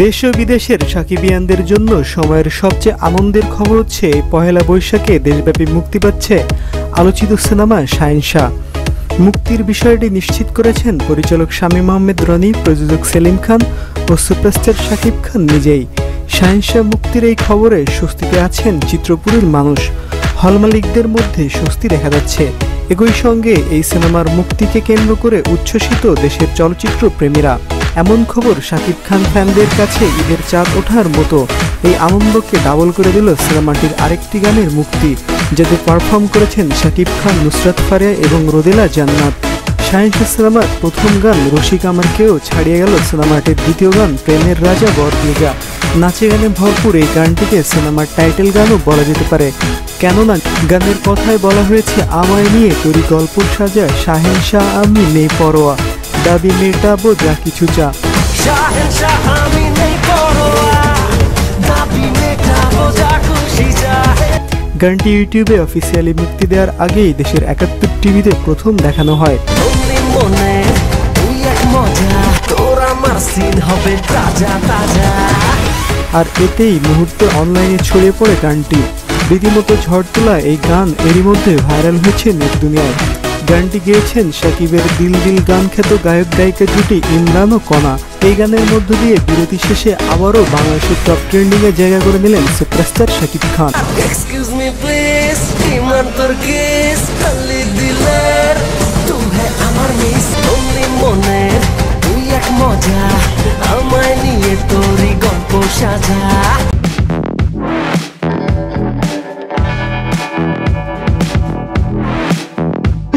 দেশ ও বিদেশের সাকিবিয়ানদের জন্য সময়ের সবচেয়ে আনন্দের খবর হচ্ছে পহেলা বৈশাখে দেশব্যাপী মুক্তি পাচ্ছে আলোচিত সিনেমা শাহেনশাহ। মুক্তির বিষয়টি নিশ্চিত করেছেন পরিচালক শামীম আহমেদ রনি, প্রযোজক সেলিম খান ও সুপারস্টার শাকিব খান নিজেই। শাহেনশাহ মুক্তির এই খবরে স্বস্তিতে আছেন চিত্রপুরীর মানুষ। হল মালিকদের মধ্যে স্বস্তি দেখা যাচ্ছে। একই সঙ্গে এই সিনেমার মুক্তিকে কেন্দ্র করে উচ্ছ্বসিত দেশের চলচ্চিত্র প্রেমীরা। এমন খবর শাকিব খান ফ্যানদের কাছে ঈদের চাঁদ ওঠার মতো। এই আনন্দকে ডাবল করে দিল সিনেমাটির আরেকটি গানের মুক্তি, যাতে পারফর্ম করেছেন শাকিব খান, নুসরাত ফারিয়া এবং রোদেলা জান্নাত। শাহেনশাহ সিনেমার প্রথম গান রশিক আমারকেও ছাড়িয়ে গেল সিনেমাটির দ্বিতীয় গান প্রেমের রাজা বরপ্রিজা। নাচে গানে ভরপুর এই গানটিকে সিনেমার টাইটেল গানও বলা যেতে পারে, কেননা গানের কথায় বলা হয়েছে আমায় নিয়ে তৈরি গল্প সাজা শাহেনশাহ আমি নেই পরোয়া, দাবি মেটাবো যা কিছু চা। গানটি ইউটিউবে অফিসিয়ালি মুক্তি দেওয়ার আগেই দেশের ৭১ টিভিতে প্রথম দেখানো হয়। আর এতেই মুহূর্তে অনলাইনে ছড়িয়ে পড়ে গানটি। রীতিমতো ঝড় তোলা এই গান এরই মধ্যে ভাইরাল হয়েছে নেট দুনিয়ায়। গানটি গেয়েছেন শাকিবের দিল দিল গান খ্যাত গায়ক গায়িকা জুটি ইমরান ও কণা। এই গানের মধ্য দিয়ে বিরতি শেষে আবারও বাংলাদেশের টপ ট্রেন্ডিং এ জায়গা করে নিলেন superstar Shakib Khan.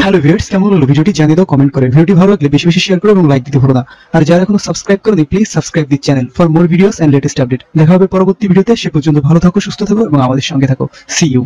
Hello viewers, কেমন হলো ভিডিওটি জানিয়ে দাও কমেন্ট করে। ভিডিওটি ভালো লাগলে বেশি বেশি শেয়ার করো এবং লাইক দিতে ভুলো না। আর যারা এখনো সাবস্ক্রাইব করোনি please subscribe this channel for more videos and latest update. দেখা হবে পরবর্তী ভিডিওতে। সে পর্যন্ত ভালো থাকো, সুস্থ থাকো এবং আমাদের সঙ্গে থাকো। See you.